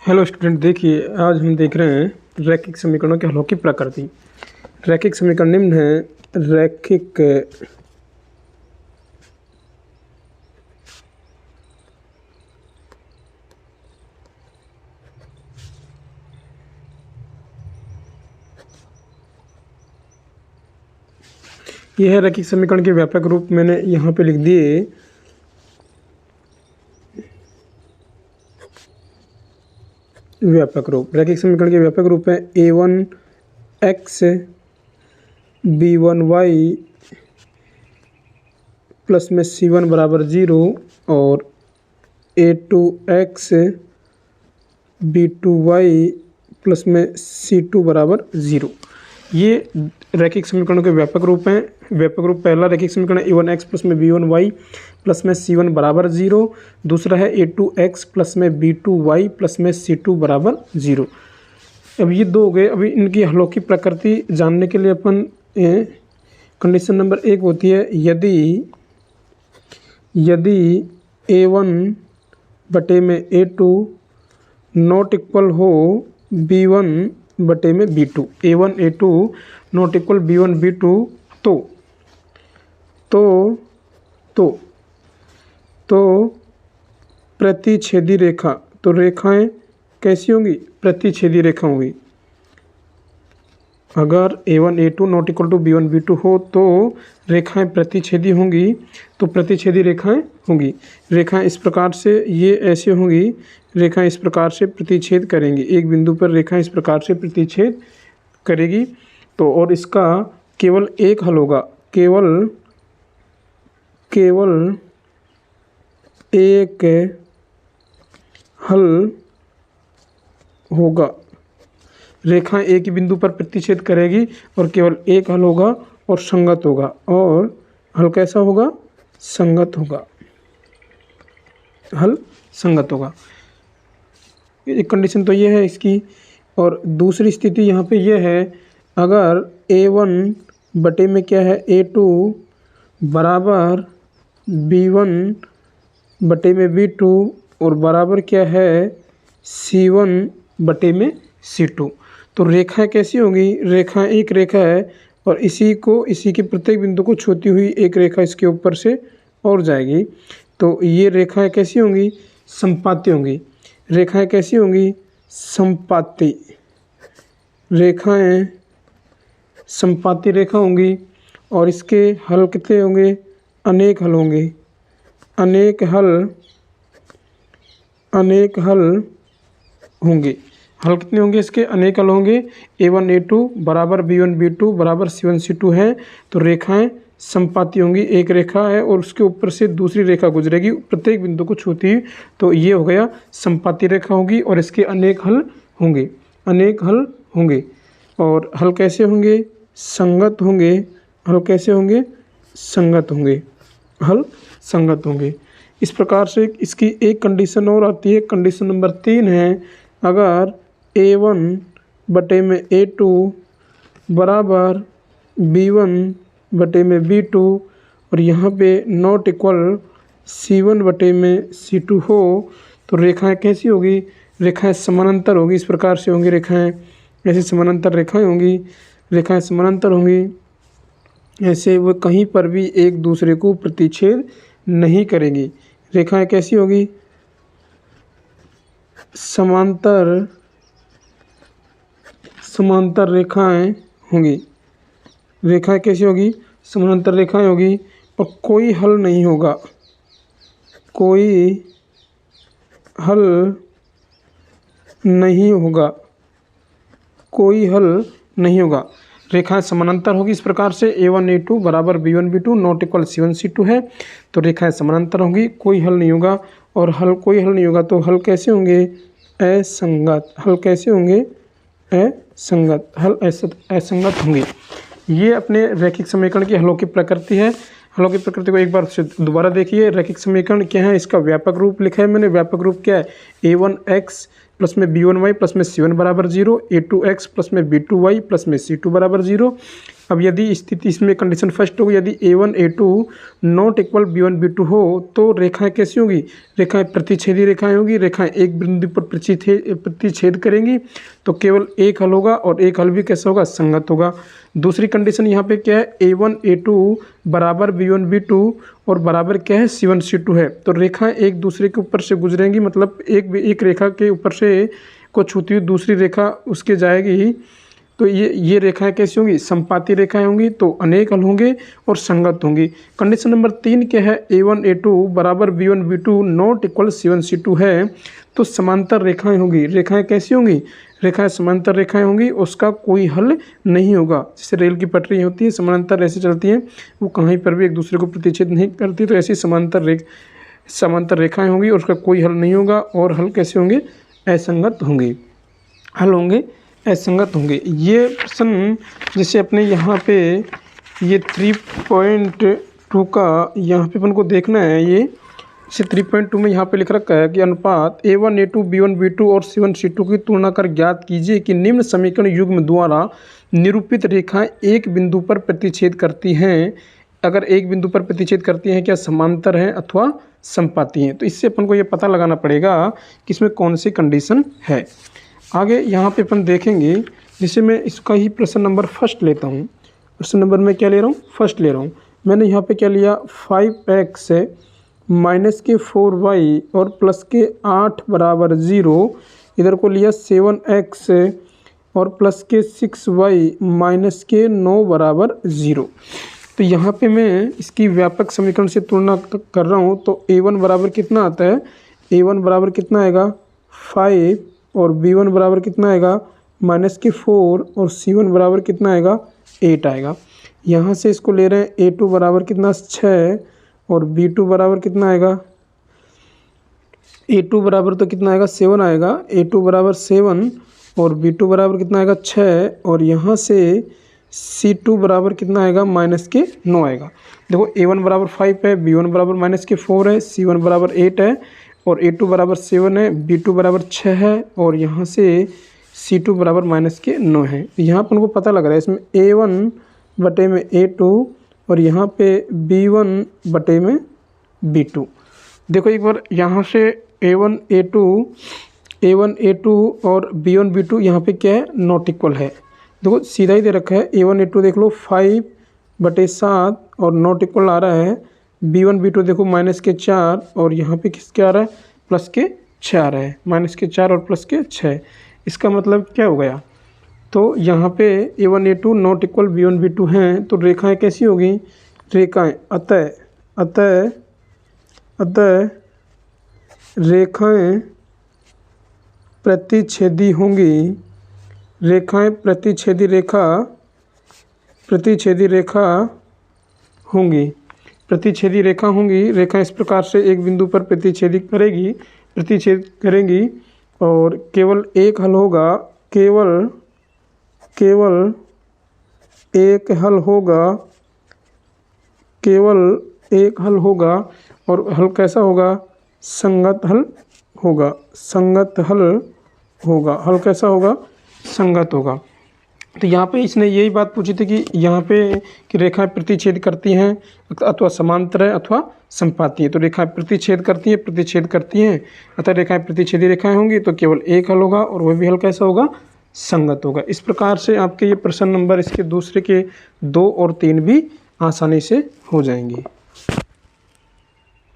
Hello student, देखिए आज हम देख रहे हैं रैखिक समीकरणों के हलों की प्रकृति। रैखिक समीकरण निम्न है। रैखिक यह है रैखिक समीकरण के व्यापक रूप मैंने यहाँ पे लिख दिए। व्यापक रूप रैखिक समीकरण के व्यापक रूप है a1x b1y प्लस में c1 बराबर 0 और a2x b2y प्लस में c2 बराबर 0। ये रैखिक समीकरणों के व्यापक रूप हैं। व्यापक रूप पहला रैखिक समीकरण a1x प्लस में b1y प्लस में c1 बराबर 0। दूसरा है a2x प्लस में b2y प्लस में c2 बराबर 0। अब ये दो हो गए। अभी इनकी हलों की प्रकृति जानने के लिए अपन कंडीशन नंबर 1 होती है, यदि a1 बटे में a2 नॉट इक्वल हो b1 बटे में b2। a1 a2 not equal b1 b2 तो प्रतिच्छेदी रेखा। तो रेखाएं कैसी होंगी? प्रतिच्छेदी रेखा होंगी। अगर a1 a2 not equal to b1 b2 हो तो रेखाएं प्रतिच्छेदी होंगी। तो प्रतिच्छेदी रेखाएं होंगी। रेखाएं इस प्रकार से ये ऐसे होंगी। रेखाएं इस प्रकार से प्रतिच्छेद करेंगी। एक बिंदु पर रेखाएं इस प्रकार से प्रतिच्छेद करेगी। तो और इसका केवल एक हल होगा। केवल एक हल होगा। रेखाएं एक ही बिंदु पर प्रतिच्छेद करेगी और केवल एक हल होगा और संगत होगा। और हल कैसा होगा? संगत होगा। हल संगत होगा। एक कंडीशन तो ये है इसकी। और दूसरी स्थिति यहाँ पे ये है, अगर a1 बटे में क्या है a2 बराबर b1 बटे में b2 और बराबर क्या है c1 बटे में c2। तो रेखाएं कैसी होंगी? रेखा एक रेखा है और इसी के प्रत्येक बिंदु को छूती हुई एक रेखा इसके ऊपर से और जाएगी। तो ये रेखाएं कैसी होंगी? संपाती होंगी। रेखाएं कैसी होंगी? संपाती। रेखाएं संपाती रेखा होंगी। और इसके हल कितने होंगे? अनेक हल होंगे। अनेक हल होंगे। हल कितने होंगे इसके? अनेक हल होंगे। a1 a2 बराबर b1 b2 बराबर c1 c2 है। तो रेखाएं संपाती होंगी। एक रेखा है और उसके ऊपर से दूसरी रेखा गुजरेगी प्रत्येक बिंदु को छूती हुई। तो ये हो गया संपाती रेखा होगी और इसके अनेक हल होंगे। अनेक हल होंगे। और हल कैसे होंगे? संगत होंगे। हल कैसे होंगे? संगत होंगे। हल संगत होंगे। इस प्रकार से इसकी एक कंडीशन और आती है। कंडीशन नंबर 3 है, अगर a1 बटे में a2 बराबर b1 बटे में b2 और यहाँ पे नॉट इक्वल c1 बटे में c2 हो तो रेखाएं कैसी होगी? रेखाएं समानांतर होगी। इस प्रकार से होंगी रेखाएं। ऐसे समानांतर रेखाएं होंगी। रेखाएं समानांतर होंगी। ऐसे वो कहीं पर भी एक दूसरे को प्रतिच्छेद नहीं करेंगी। रेखाएं कैसी होगी? समांतर रेखाएं होंगी। रेखाएं कैसी होगी? समानांतर रेखाएं होगी। और कोई हल नहीं होगा। कोई हल नहीं होगा। कोई हल नहीं होगा। रेखाएं समानांतर होगी। इस प्रकार से a1 a2 बराबर b1 b2 not equal c1 c2 है। तो रेखाएं समानांतर होंगी। कोई हल नहीं होगा। और कोई हल नहीं होगा तो हल कैसे होंगे? असंगत। हल कैसे होंगे? असंगत। हल असंगत होंगे। ये अपने रैखिक समीकरण की हलों की प्रकृति है। हलों की प्रकृति को एक बार से दोबारा देखिए। रैखिक समीकरण क्या है? इसका व्यापक रूप लिखा है मैंने। व्यापक रूप क्या है? a1x प्लस में b1y प्लस में c1 बराबर 0, a2x प्लस में b2y प्लस में c2 बराबर 0, अब यदि स्थिति इसमें कंडीशन फर्स्ट होगी, यदि A1 A2 not equal B1 B2 हो तो रेखाएं कैसी होंगी, रेखाएं प्रतिच्छेदी रेखाएं होंगी, रेखाएं एक बिंदु पर प्रतिच्छेद करेंगी तो केवल एक हल होगा और एक हल भी कैसा होगा, संगत होगा। दूसरी कंडीशन यहाँ पे क्या है, A1 A2 बराबर B1 B2 और बराबर क्या है, C1 C2 है। तो रेखाएं एक दूसरे के ऊपर से गुजरेंगी, मतलब एक रेखा के ऊपर से को छूती हुई दूसरी रेखा उसके जाएगी, तो ये रेखाएं कैसी होंगी, संपाती रेखाएं होंगी, तो अनेक हल होंगे और संगत होंगी। कंडीशन नंबर 3 क्या है, A1 A2 बराबर B1 B2 not equal C1 C2 है, तो समांतर रेखाएं होंगी। रेखाएं कैसी होंगी, रेखाएं समांतर रेखाएं होंगी, उसका कोई हल नहीं होगा। जैसे रेल की पटरी होती है, समांतर ऐसे चलती हैं, वो कहीं पर भी एक दूसरे को प्रतिच्छेद नहीं करती, तो ऐसी समांतर रेखाएं होंगी और उसका कोई हल नहीं होगा। और हल कैसे होंगे, असंगत होंगे, हल होंगे असंगत होंगे। ये प्रश्न जैसे अपने यहाँ पे ये 3.2 का यहाँ पे अपन को देखना है, ये जैसे 3.2 में यहाँ पे लिख रखा है कि अनुपात A1 A2 B1 B2 और C1 C2 की तुलना कर ज्ञात कीजिए कि निम्न समीकरण युग्म द्वारा निरूपित रेखाएं एक बिंदु पर प्रतिच्छेद करती हैं। अगर एक बिंदु पर प्रतिच्छेद करती हैं क्या समांतर हैं अथवा संपाती हैं। तो इससे अपन को ये पता लगाना पड़ेगा कि इसमें कौन सी कंडीशन है। आगे यहाँ पे अपन देखेंगे, जैसे मैं इसका ही प्रश्न नंबर फर्स्ट लेता हूँ। प्रश्न नंबर मैं क्या ले रहा हूँ, फर्स्ट ले रहा हूँ। मैंने यहाँ पे क्या लिया, 5x माइनस के 4y और प्लस के 8 बराबर 0, इधर को लिया 7x और प्लस के 6y माइनस के 9 बराबर 0। तो यहाँ पे मैं इसकी व्यापक समीकरण से तुलना कर रहा हूँ। तो A1 बराबर कितना आता है, A1 बराबर कितना आएगा 5 और B1 बराबर कितना आएगा माइनस के 4 और C1 बराबर कितना आएगा 8 आएगा। यहाँ से इसको ले रहे हैं A2 बराबर कितना 6 और B2 बराबर कितना आएगा, A2 बराबर तो कितना आएगा 7 आएगा, A2 बराबर 7 और B2 बराबर कितना आएगा 6 और यहाँ से C2 बराबर कितना आएगा माइनस के 9 आएगा। देखो A1 बराबर 5 है, B1 बराबर माइनस के 4 है, C1 बराबर 8 है और A2 बराबर 7 है, B2 बराबर 6 है और यहाँ से C2 बराबर माइनस के 9 है। यहाँ पर उनको पता लग रहा है इसमें A1 बटे में A2 और यहाँ पे B1 बटे में B2। देखो एक बार यहाँ से A1 A2 और B1 B2 यहाँ पे क्या है, नॉट इक्वल है। देखो सीधा ही दे रखा है, A1 A2 देख लो 5 बटे 7 और नॉट इक्वल आ रहा है। B1 B2 देखो माइनस के 4 और यहाँ पे किसके आ रहा है, प्लस के 6 आ रहा है, माइनस के 4 और प्लस के 6। इसका मतलब क्या हो गया, तो यहाँ पे A1 A2 not equal B1 B2 हैं, तो रेखाएं कैसी होगी, रेखाएं अतः रेखाएं प्रतिच्छेदी होंगी। रेखाएं प्रतिच्छेदी रेखा होंगी। रेखा इस प्रकार से एक बिंदु पर प्रतिच्छेद करेंगी और केवल एक हल होगा, केवल एक हल होगा और हल कैसा होगा, संगत हल होगा। हल कैसा होगा, संगत होगा। तो यहाँ पे इसने यही बात पूछी थी कि यहाँ पे कि रेखाएं प्रतिच्छेद करती हैं अथवा समांतर है अथवा संपाती है। तो रेखाएं प्रतिच्छेद करती हैं अतः रेखाएं प्रतिच्छेदी रेखाएं होंगी, तो केवल एक हल होगा और वह भी हल कैसा होगा, संगत होगा। इस प्रकार से आपके ये प्रश्न नंबर इसके दूसरे के 2 और 3 भी आसानी से हो जाएंगे।